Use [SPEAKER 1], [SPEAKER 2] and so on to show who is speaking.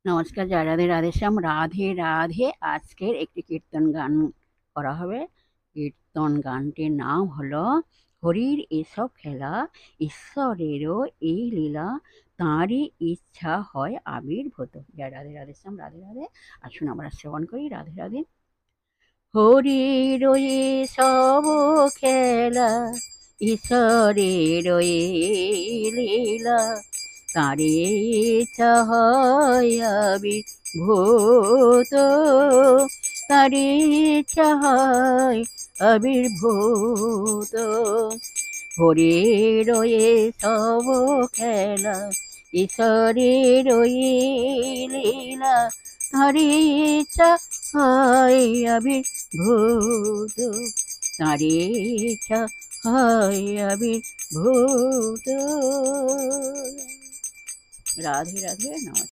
[SPEAKER 1] নমস্কার, জয় রাধে রাধেশ্যাম, রাধে রাধে। আজকের একটি কীর্তন গান করা হবে। কীর্তন গানটির নাম হলো হরির এসব খেলা, ঈশ্বরেরও এই লীলা, তাঁরই ইচ্ছা হয় আবির্ভূত। জয় রাধে রাধেশ্যাম, রাধে রাধে। আসুন আমরা শ্রবণ করি। রাধে রাধে। হরির এসব খেলা, ঈশ্বরের এই লীলা, তারে চাহায়াবি ভূত, তারে চাহায় আবির্ভূত। হরির সব খেলা, ঈশ্বরের লীলা, তারে চাহায় আবির্ভূত, তারে চাহায় আবির্ভূত। রাধে রাধে। নমস্কার।